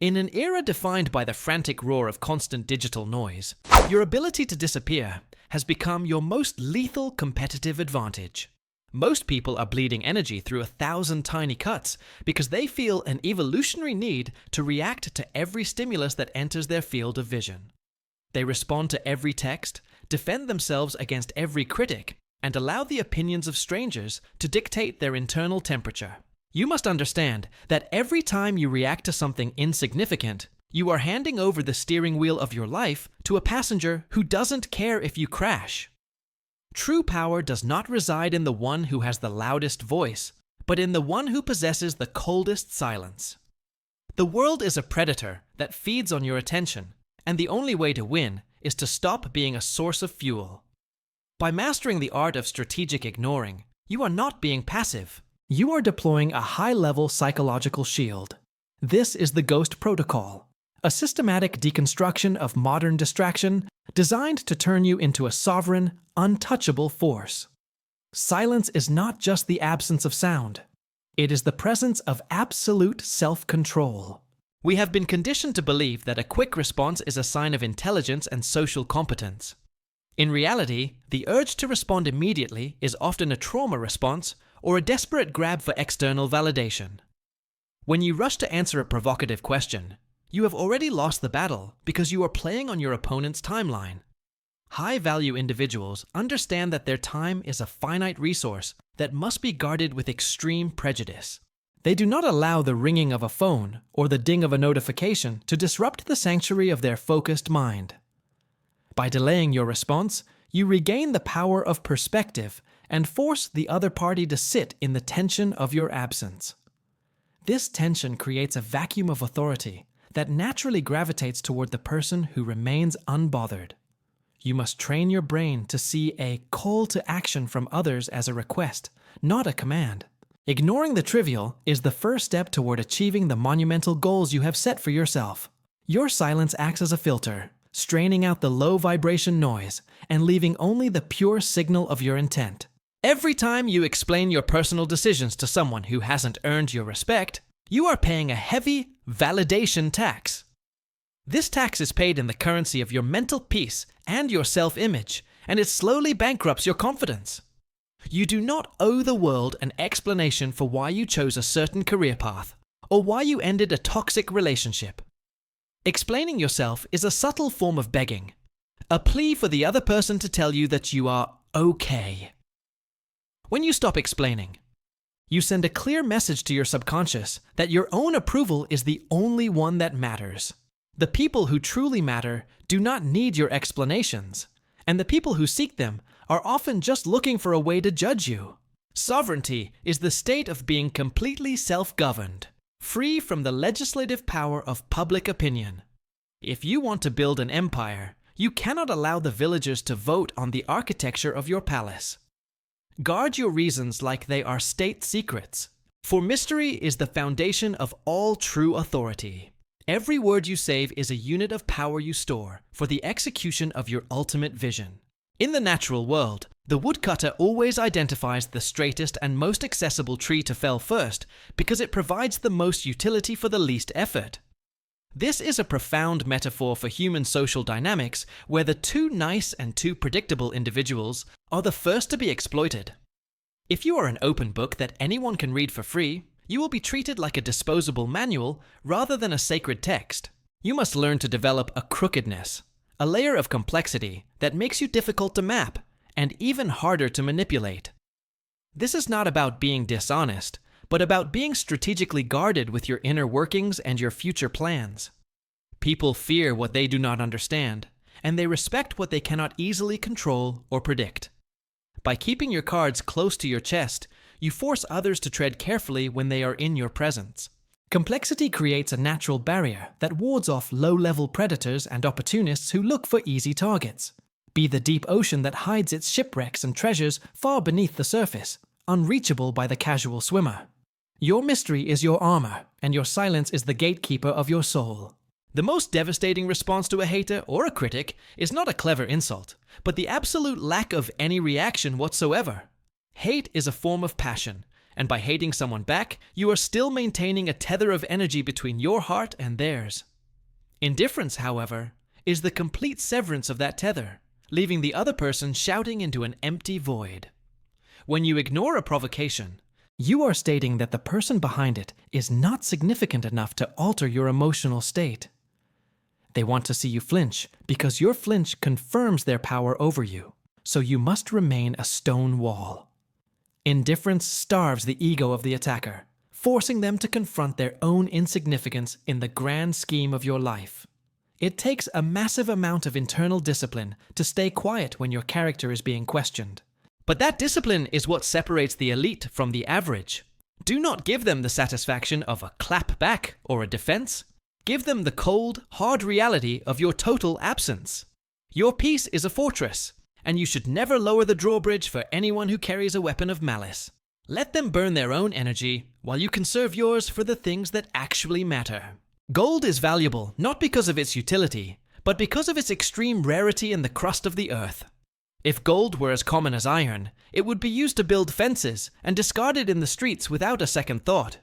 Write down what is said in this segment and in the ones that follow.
In an era defined by the frantic roar of constant digital noise, your ability to disappear has become your most lethal competitive advantage. Most people are bleeding energy through 1,000 tiny cuts because they feel an evolutionary need to react to every stimulus that enters their field of vision. They respond to every text, defend themselves against every critic, and allow the opinions of strangers to dictate their internal temperature. You must understand that every time you react to something insignificant, you are handing over the steering wheel of your life to a passenger who doesn't care if you crash. True power does not reside in the one who has the loudest voice, but in the one who possesses the coldest silence. The world is a predator that feeds on your attention, and the only way to win is to stop being a source of fuel. By mastering the art of strategic ignoring, you are not being passive. You are deploying a high-level psychological shield. This is the Ghost Protocol, a systematic deconstruction of modern distraction designed to turn you into a sovereign, untouchable force. Silence is not just the absence of sound. It is the presence of absolute self-control. We have been conditioned to believe that a quick response is a sign of intelligence and social competence. In reality, the urge to respond immediately is often a trauma response or a desperate grab for external validation. When you rush to answer a provocative question, you have already lost the battle because you are playing on your opponent's timeline. High-value individuals understand that their time is a finite resource that must be guarded with extreme prejudice. They do not allow the ringing of a phone or the ding of a notification to disrupt the sanctuary of their focused mind. By delaying your response, you regain the power of perspective and force the other party to sit in the tension of your absence. This tension creates a vacuum of authority that naturally gravitates toward the person who remains unbothered. You must train your brain to see a call to action from others as a request, not a command. Ignoring the trivial is the first step toward achieving the monumental goals you have set for yourself. Your silence acts as a filter, straining out the low vibration noise and leaving only the pure signal of your intent. Every time you explain your personal decisions to someone who hasn't earned your respect, you are paying a heavy validation tax. This tax is paid in the currency of your mental peace and your self-image, and it slowly bankrupts your confidence. You do not owe the world an explanation for why you chose a certain career path or why you ended a toxic relationship. Explaining yourself is a subtle form of begging, a plea for the other person to tell you that you are okay. When you stop explaining, you send a clear message to your subconscious that your own approval is the only one that matters. The people who truly matter do not need your explanations, and the people who seek them are often just looking for a way to judge you. Sovereignty is the state of being completely self-governed, free from the legislative power of public opinion. If you want to build an empire, you cannot allow the villagers to vote on the architecture of your palace. Guard your reasons like they are state secrets, for mystery is the foundation of all true authority. Every word you save is a unit of power you store for the execution of your ultimate vision. In the natural world, the woodcutter always identifies the straightest and most accessible tree to fell first because it provides the most utility for the least effort. This is a profound metaphor for human social dynamics where the too nice and too predictable individuals are the first to be exploited. If you are an open book that anyone can read for free, you will be treated like a disposable manual rather than a sacred text. You must learn to develop a crookedness, a layer of complexity that makes you difficult to map and even harder to manipulate. This is not about being dishonest, but about being strategically guarded with your inner workings and your future plans. People fear what they do not understand, and they respect what they cannot easily control or predict. By keeping your cards close to your chest, you force others to tread carefully when they are in your presence. Complexity creates a natural barrier that wards off low-level predators and opportunists who look for easy targets. Be the deep ocean that hides its shipwrecks and treasures far beneath the surface, unreachable by the casual swimmer. Your mystery is your armor, and your silence is the gatekeeper of your soul. The most devastating response to a hater or a critic is not a clever insult, but the absolute lack of any reaction whatsoever. Hate is a form of passion, and by hating someone back, you are still maintaining a tether of energy between your heart and theirs. Indifference, however, is the complete severance of that tether, leaving the other person shouting into an empty void. When you ignore a provocation, you are stating that the person behind it is not significant enough to alter your emotional state. They want to see you flinch because your flinch confirms their power over you, so you must remain a stone wall. Indifference starves the ego of the attacker, forcing them to confront their own insignificance in the grand scheme of your life. It takes a massive amount of internal discipline to stay quiet when your character is being questioned. But that discipline is what separates the elite from the average. Do not give them the satisfaction of a clap back or a defense. Give them the cold, hard reality of your total absence. Your peace is a fortress, and you should never lower the drawbridge for anyone who carries a weapon of malice. Let them burn their own energy while you conserve yours for the things that actually matter. Gold is valuable not because of its utility, but because of its extreme rarity in the crust of the earth. If gold were as common as iron, it would be used to build fences and discarded in the streets without a second thought.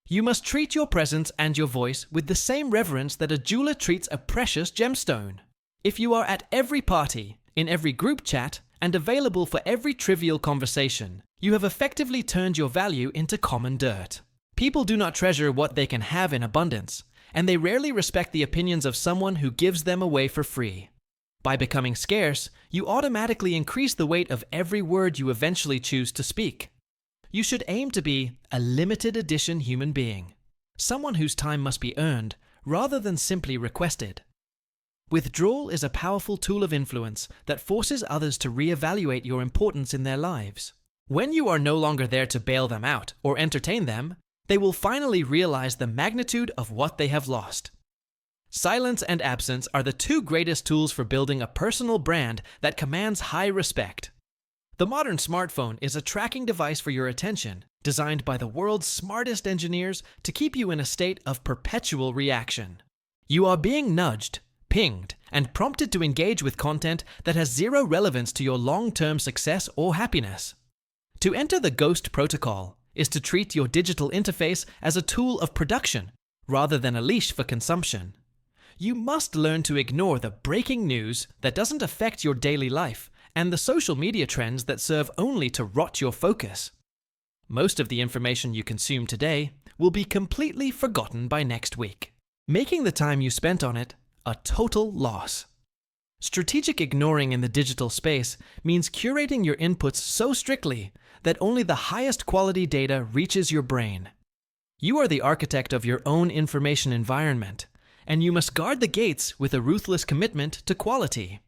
You must treat your presence and your voice with the same reverence that a jeweler treats a precious gemstone. If you are at every party, in every group chat, and available for every trivial conversation, you have effectively turned your value into common dirt. People do not treasure what they can have in abundance, and they rarely respect the opinions of someone who gives them away for free. By becoming scarce, you automatically increase the weight of every word you eventually choose to speak. You should aim to be a limited edition human being, someone whose time must be earned rather than simply requested. Withdrawal is a powerful tool of influence that forces others to reevaluate your importance in their lives. When you are no longer there to bail them out or entertain them, they will finally realize the magnitude of what they have lost. Silence and absence are the two greatest tools for building a personal brand that commands high respect. The modern smartphone is a tracking device for your attention, designed by the world's smartest engineers to keep you in a state of perpetual reaction. You are being nudged, pinged, and prompted to engage with content that has zero relevance to your long-term success or happiness. To enter the Ghost Protocol is to treat your digital interface as a tool of production rather than a leash for consumption. You must learn to ignore the breaking news that doesn't affect your daily life and the social media trends that serve only to rot your focus. Most of the information you consume today will be completely forgotten by next week, making the time you spent on it a total loss. Strategic ignoring in the digital space means curating your inputs so strictly that only the highest quality data reaches your brain. You are the architect of your own information environment, and you must guard the gates with a ruthless commitment to quality.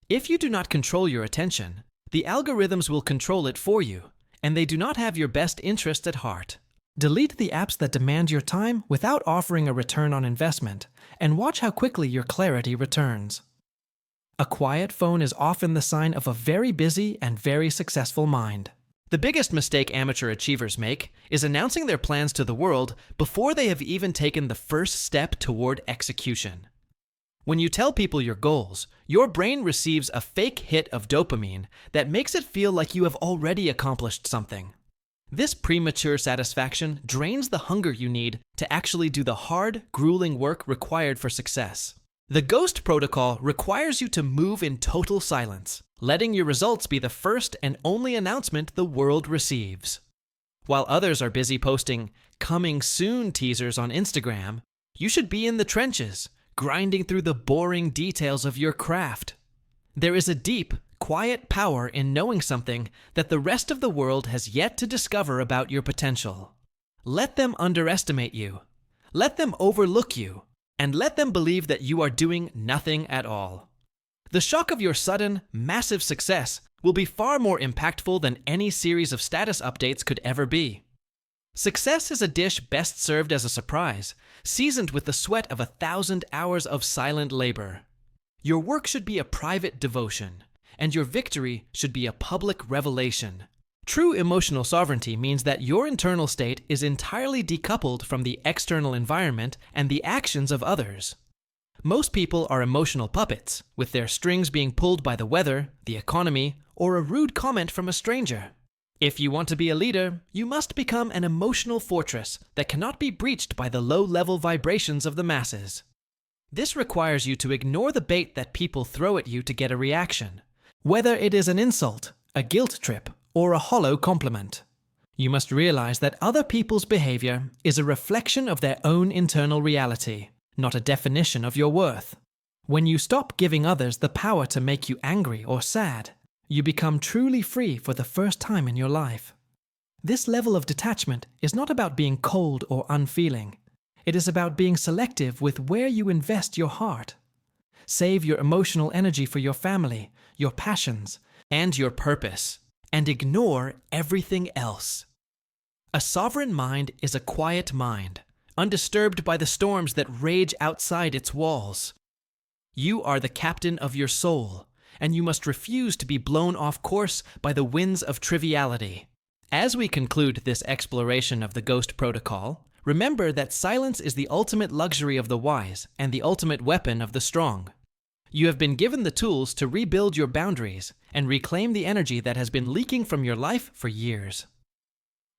If you do not control your attention, the algorithms will control it for you, and they do not have your best interest at heart. Delete the apps that demand your time without offering a return on investment, and watch how quickly your clarity returns. A quiet phone is often the sign of a very busy and very successful mind. The biggest mistake amateur achievers make is announcing their plans to the world before they have even taken the first step toward execution. When you tell people your goals, your brain receives a fake hit of dopamine that makes it feel like you have already accomplished something. This premature satisfaction drains the hunger you need to actually do the hard, grueling work required for success. The Ghost Protocol requires you to move in total silence, letting your results be the first and only announcement the world receives. While others are busy posting "coming soon" teasers on Instagram, you should be in the trenches, grinding through the boring details of your craft. There is a deep, quiet power in knowing something that the rest of the world has yet to discover about your potential. Let them underestimate you. Let them overlook you. And let them believe that you are doing nothing at all. The shock of your sudden, massive success will be far more impactful than any series of status updates could ever be. Success is a dish best served as a surprise, seasoned with the sweat of 1,000 hours of silent labor. Your work should be a private devotion, and your victory should be a public revelation. True emotional sovereignty means that your internal state is entirely decoupled from the external environment and the actions of others. Most people are emotional puppets, with their strings being pulled by the weather, the economy, or a rude comment from a stranger. If you want to be a leader, you must become an emotional fortress that cannot be breached by the low-level vibrations of the masses. This requires you to ignore the bait that people throw at you to get a reaction, whether it is an insult, a guilt trip, or a hollow compliment. You must realize that other people's behavior is a reflection of their own internal reality, not a definition of your worth. When you stop giving others the power to make you angry or sad, you become truly free for the first time in your life. This level of detachment is not about being cold or unfeeling. It is about being selective with where you invest your heart. Save your emotional energy for your family, your passions, and your purpose, and ignore everything else. A sovereign mind is a quiet mind, undisturbed by the storms that rage outside its walls. You are the captain of your soul, and you must refuse to be blown off course by the winds of triviality. As we conclude this exploration of the Ghost Protocol, remember that silence is the ultimate luxury of the wise and the ultimate weapon of the strong. You have been given the tools to rebuild your boundaries and reclaim the energy that has been leaking from your life for years.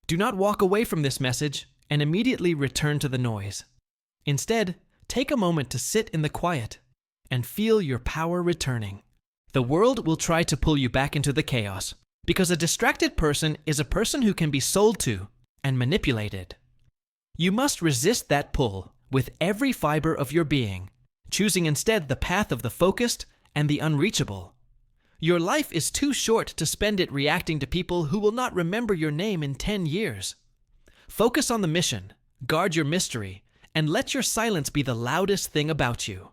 Do not walk away from this message and immediately return to the noise. Instead, take a moment to sit in the quiet and feel your power returning. The world will try to pull you back into the chaos, because a distracted person is a person who can be sold to and manipulated. You must resist that pull with every fiber of your being, choosing instead the path of the focused and the unreachable. Your life is too short to spend it reacting to people who will not remember your name in 10 years. Focus on the mission, guard your mystery, and let your silence be the loudest thing about you.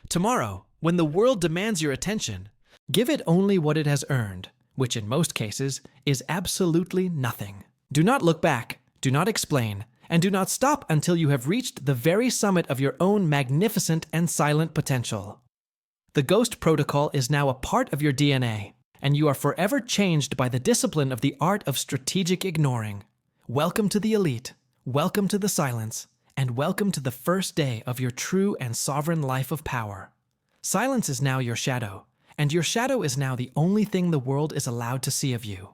Tomorrow, when the world demands your attention, give it only what it has earned, which in most cases is absolutely nothing. Do not look back, do not explain, and do not stop until you have reached the very summit of your own magnificent and silent potential. The Ghost Protocol is now a part of your DNA, and you are forever changed by the discipline of the art of strategic ignoring. Welcome to the elite, welcome to the silence, and welcome to the first day of your true and sovereign life of power. Silence is now your shadow, and your shadow is now the only thing the world is allowed to see of you.